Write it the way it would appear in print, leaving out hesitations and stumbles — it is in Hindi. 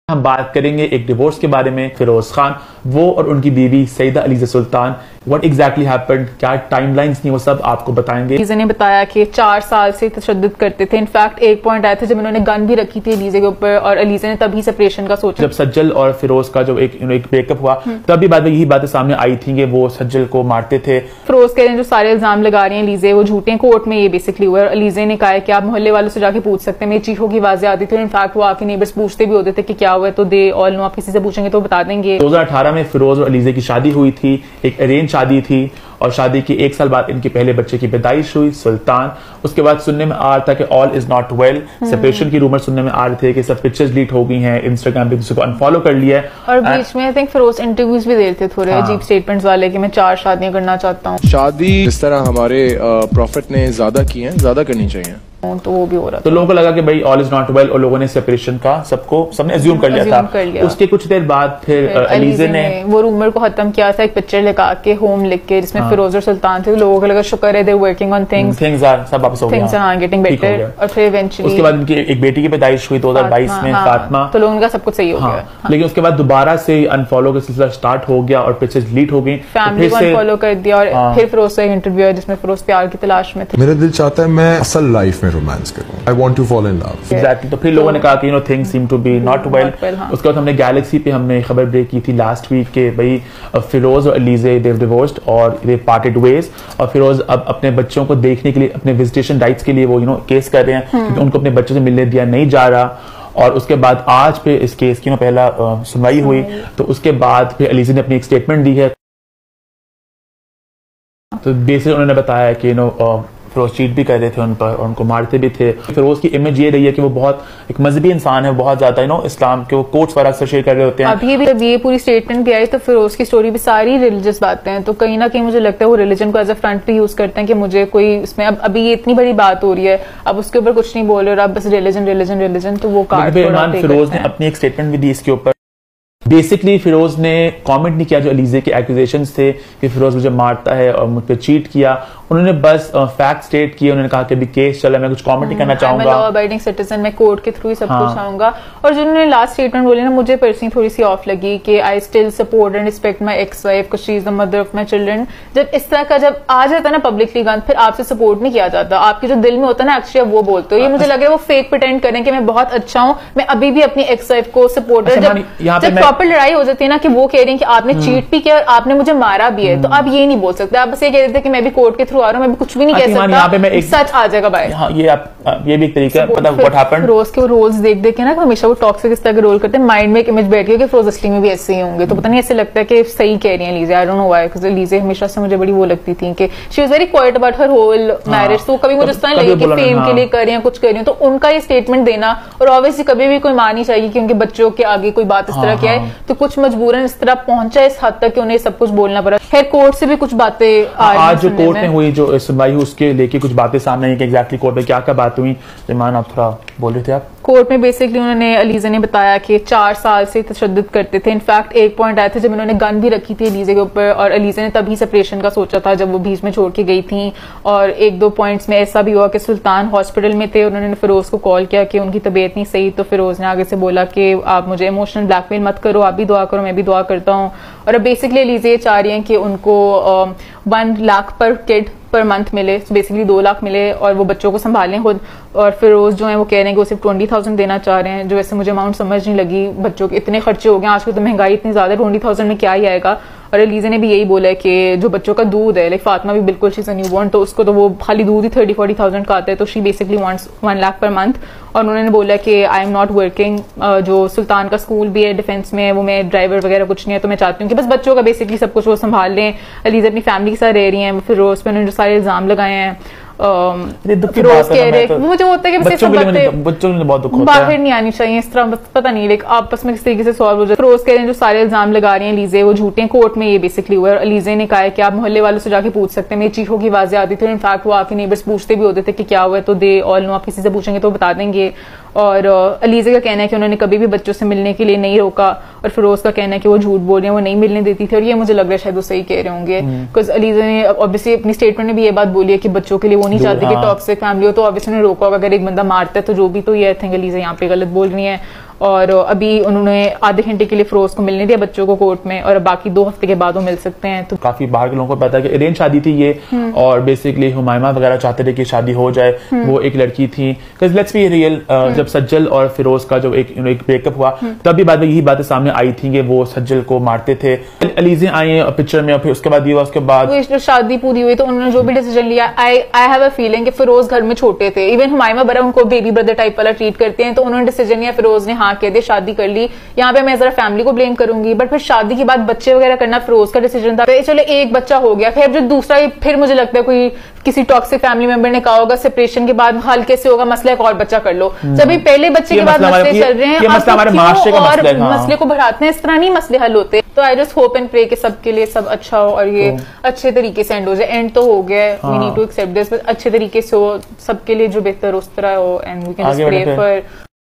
हम बात करेंगे एक डिवोर्स के बारे में। फिरोज खान, वो और उनकी बीवी सईदा अलीज़ा सुल्तान, व्हाट एग्जैक्टली हैपेंड, क्या टाइमलाइंस थी, वो सब आपको बताएंगे। अलीज़ा ने बताया कि 4 साल से तशद्दुद करते थे। इनफैक्ट एक पॉइंट आया था जब उन्होंने गन भी रखी थी अलीज़ा के ऊपर और अलीज़ा ने तभी सेपरेशन का सोचा। जब सज्जल और फिरोज का जो एक ब्रेकअप हुआ तभी बाद में यही बातें सामने आई थी कि वो सज्जल को मारते थे। फिरोज कह रहे हैं जो सारे इल्जाम लगा रही हैं अलीज़ा वो झूठे हैं, कोर्ट में ये बेसिकली हुआ है। अलीज़ा ने कहा है कि आप मोहल्ले वालों से जाके पूछ सकते हैं, मेरी चीखों की आवाजें आती थी। इनफैक्ट वो आके नेबर्स पूछते भी होते थे कि क्या हुआ है, तो दे ऑल नो, आप किसी से पूछेंगे तो बता देंगे। 2018 में फिरोज और अलीज़ा की शादी हुई थी, एक अरेंज शादी थी और शादी के 1 साल बाद इनके पहले बच्चे की पैदाइश हुई, सुल्तान। उसके बाद सुनने में आ रहा था कि all is not well, separation की रूमर सुनने में आ रहे थे कि सब पिक्चर्स डिलीट हो गई हैं, इंस्टाग्राम पे किसी को अनफॉलो कर लिया है। और बीच में आई थिंक फिरोज इंटरव्यूज भी दे रहे थे थोड़े अजीब स्टेटमेंट्स वाले कि मैं 4 शादियां करना चाहता हूँ। शादी जिस तरह हमारे प्रॉफिट ने ज्यादा की है, ज्यादा करनी चाहिए, तो वो भी हो रहा था। तो लोगों को लगा कि भाई ऑल इज नॉट वेल और लोगों ने सेपरेशन का सबने अज्यूम कर लिया था। उसके कुछ देर बाद फिर अलीज़ा ने वो रूमर को खत्म किया था, एक पिक्चर लगा के होम लिख के जिसमें फिरोज और सुल्तान थे। लोगों को लगा शुक्र है they working on things are सब वापस हो गया, थिंग्स आर गेटिंग बेटर। और फिर इवेंचुअली उसके बाद उनकी एक बेटी की पैदाइश हुई 2022 में, फातिमा। तो लोगों का सब कुछ सही हो गया। लेकिन उसके बाद दोबारा से अनफॉलो का सिलसिला स्टार्ट हो गया और पिक्चर्स डिलीट हो गई, फैमिली को अनफॉलो कर दिया। और फिर फिरोज का इंटरव्यू है जिसमें फिरोज प्यार की तलाश में थे। मेरा दिल चाहता है मैं असल लाइफ में रोमांस करूं, I want to fall in love. Exactly. तो फिर लोगों ने कहा कि things seem to be not well. उसके बाद हमने गैलेक्सी पे हमने खबर ब्रेक की थी लास्ट वीक के भाई फिरोज और अलीज़ा दे डिवोर्स्ड और दे पार्टेड वेज। और फिरोज अब अपने बच्चों को देखने के लिए अपने विजिटेशन राइट्स के लिए वो केस कर रहे हैं क्योंकि उनको अपने बच्चों से मिलने दिया नहीं जा रहा। और उसके बाद आज पे इस केस की पहला सुनवाई हुई, तो उसके बाद फिर अलीज़ा ने अपनी एक स्टेटमेंट दी है। तो बेसिकली उन्होंने बताया कि फिरोज चीट भी कर रहे थे उन पर और उनको मारते भी थे। फिरोज की इमेज ये रही है कि वो बहुत एक मजहबी इंसान है, बहुत ज्यादा इस्लाम के वो कोट्स वगैरह अक्सर शेयर कर रहे होते हैं। अभी भी जब ये पूरी स्टेटमेंट भी आई तो फिरोज की स्टोरी भी सारी रिलीजियस बातें हैं, तो कहीं ना कहीं मुझे लगता है वो रिलीजन को एज अ फ्रंट भी यूज करते हैं कि मुझे कोई इसमें अभी ये इतनी बड़ी बात हो रही है, अब उसके ऊपर कुछ नहीं बोल रहे और अब बस रिलीजन, तो वो कार्ड फिरोज ने अपनी एक स्टेटमेंट भी दी इसके ऊपर। बेसिकली फिरोज ने कमेंट नहीं किया जो अलीज़ा के एक्यूजेशंस थे कि फिरोज मुझे मारता है और मुझ पर चीट किया। उन्होंने बस फैक्ट स्टेट किए। उन्होंने कहा कि अभी केस चला, मैं कुछ कमेंट नहीं करना चाहूंगा, लॉ अबाइडिंग सिटीजन, मैं कोर्ट के थ्रू ही सब कुछ चाहूंगा। और जो उन्होंने लास्ट स्टेटमेंट बोली ना, मुझे पर्सनली थोड़ी सी ऑफ लगी कि I still support and respect my ex wife because she is the mother of my children. जब इस तरह का जब आ जाता है ना पब्लिकली गन, फिर आपसे सपोर्ट नहीं किया जाता, आपके जो दिल में होता है ना एक्चुअली वो बोलते हो। ये मुझे लग रहा है वो फेक प्रिटेंड करें कि मैं बहुत अच्छा हूँ, मैं अभी भी अपनी एक्स वाइफ को सपोर्ट। जब प्रॉपर लड़ाई हो जाती है ना कि वो कह रही है कि आपने चीट भी किया और आपने मुझे मारा भी है, तो आप ये नहीं बोल सकते। आप बस ये कह रहे थे कि मैं भी कोर्ट के थ्रू आ रहा हूँ, मैं भी कुछ भी नहीं कह सकता, यहाँ पे मैं एक सच आ जाएगा भाई। ये भी एक तरीका है पता व्हाट हैपेंड। रोज के रोल्स देख के ना हमेशा वो टॉक्सिक इस तरह के रोल करते हैं, माइंड में एक इमेज बैठ गई कि फिरोज असली में भी ऐसे ही होंगे। तो पता नहीं ऐसे लगता है कि सही कह रही है Aliza, I don't know why, because Aliza हमेशा से मुझे बड़ी वो लगती थी कि she was very quiet about her whole marriage. तो कभी मुझे इस तरह लगे कि फेम के लिए कर रही हैं, कुछ कर रही हैं, तो उनका ये स्टेटमेंट देना। और ऑब्वियसली कभी भी कोई मां नहीं चाहिए कि उनके बच्चों के आगे कोई बात इस तरह की आए, तो कुछ मजबूरन इस तरह पहुंचा इस हद तक कि उन्हें सब कुछ बोलना पड़ा। खैर कोर्ट से भी कुछ बातें आज जो कोर्ट में हुई, जो सुनवाई हुई, उसके लेके कुछ बातें सामने आई कि एग्जैक्टली कोर्ट में क्या क्या बात हुई। ईमान आप थोड़ा बोल रहे थे आप। कोर्ट में बेसिकली उन्होंने अलीज़ा ने बताया कि 4 साल से तशद्दुद करते थे। इनफैक्ट एक पॉइंट आया था जब उन्होंने गन भी रखी थी अलीज़ा के ऊपर और अलीज़ा ने तभी सेपरेशन का सोचा था जब वो बीच में छोड़ के गई थी। और 1-2 पॉइंट्स में ऐसा भी हुआ कि सुल्तान हॉस्पिटल में थे, उन्होंने फिरोज को कॉल किया कि उनकी तबीयत नहीं सही, तो फिरोज ने आगे से बोला कि आप मुझे इमोशनल ब्लैकमेल मत करो, आप भी दुआ करो, मैं भी दुआ करता हूँ। और अब बेसिकली अलीज़ा ये चाह रही हैं कि उनको 1 लाख पर किड पर मंथ मिले, बेसिकली 2 लाख मिले और वो बच्चों को संभालें खुद। और फिरोज जो है वो कह रहे हैं कि वो सिर्फ 20,000 देना चाह रहे हैं, जो वैसे मुझे अमाउंट समझ नहीं लगी। बच्चों के इतने खर्चे हो गए आजकल, तो महंगाई इतनी ज्यादा, 20,000 में क्या ही आएगा। और अलीज़ा ने भी यही बोला है कि जो बच्चों का दूध है, लाइक फातिमा भी बिल्कुल शी इज अ न्यूबॉर्न, तो उसको तो वो खाली दूध ही 30-40,000 का आता है, तो she basically wants 1 lakh per month. और उन्होंने बोला कि आई एम नॉट वर्किंग, जो सुल्तान का स्कूल भी है डिफेंस में, वो मैं ड्राइवर वगैरह कुछ नहीं है, तो मैं चाहती हूँ कि बस बच्चों का बेसिकली सब कुछ वो संभाल लें। अलीज़ा अपनी फैमिली के साथ रह रही हैं, फिर उस पर उन्होंने जो सारे इल्जाम लगाए हैं फिरोज कह रहे, मुझे होता है कि बच्चों में बहुत दुख होता है, बाहर नहीं आनी चाहिए इस तरह, बस पता नहीं लाइक आपस में किस तरीके से सॉल्व हो जाए। फिरोज कह रहे हैं जो सारे इल्जाम लगा रही हैं अलीज़ा वो झूठे हैं, कोर्ट में ये बेसिकली हुआ है। और अलीज़ा ने कहा है कि आप मोहल्ले वालों से जाके पूछ सकते हैं, मेरी चीखों की आवाजें आती थी। इनफैक्ट वो आके नेबर्स पूछते भी होते थे कि क्या हुआ है, तो दे ऑल नो, आप किसी से पूछेंगे तो बता देंगे। और अलीज़ा का कहना है कि उन्होंने कभी भी बच्चों से मिलने के लिए नहीं रोका, और फिरोज का कहना है कि वो झूठ बोल रहे हैं, वो नहीं मिलने देती थी। और ये मुझे लग रहा है शायद वो सही कह रहे होंगे, बिकॉज अलीज़ा ने ऑब्वियसली अपनी स्टेटमेंट में भी ये बात बोली है कि बच्चों के लिए वो नहीं चाहती कि टॉक्सिक फैमिली हो, तो ऑब्वियसली उन्हें रोका होगा। अगर एक बंदा मारता है तो जो भी, तो ये आई थिंक अलीज़ा यहाँ पे गलत बोल रही है। और अभी उन्होंने आधे घंटे के लिए फिरोज को मिलने दिया बच्चों को कोर्ट में, और बाकी 2 हफ्ते के बाद वो मिल सकते हैं। तो काफी बाहर के लोगों को पता है कि अरेंज शादी थी ये, और बेसिकली हुमायमा वगैरह चाहते थे कि शादी हो जाए। वो एक लड़की थी, लेट्स बी रियल, जब सज्जल और फिरोज का जो एक ब्रेकअप हुआ तभी बाद में यही बातें सामने आई थी कि वो सज्जल को मारते थे। अलीज़े आई पिक्चर में, और फिर उसके बाद ये हुआ, उसके बाद शादी पूरी हुई तो उन्होंने जो भी डिसीजन लिया, आई हैव अ फीलिंग कि फिरोज घर में छोटे थे, इवन हुमायमा बरा उनको बेबी ब्रदर टाइप वाला ट्रीट करते हैं, तो उन्होंने डिसीजन लिया, फिरोज ने हाँ कह दे, शादी कर ली। यहाँ पे मैं जरा फैमिली को ब्लेम करूंगी, बट फिर शादी के बाद बच्चे वगैरह करना फिरोज का डिसीजन था। चलो एक बच्चा हो गया, फिर जो दूसरा, फिर मुझे लगता है कोई किसी टॉक्सिक फैमिली मेंबर ने कहा होगा सेपरेशन के बाद हल्के से होगा मसला, एक और बच्चा कर लो। जब पहले बच्चे के बाद मसले चल रहे हैं, मसले को बढ़ाते हैं, इस तरह नहीं मसले हल होते। तो I just hope and pray कि सबके लिए सब अच्छा हो और ये अच्छे तरीके से एंड हो जाए। एंड तो हो गया, we need to accept this, अच्छे तरीके से हो, सबके लिए जो बेहतर उस तरह हो, and we can just pray for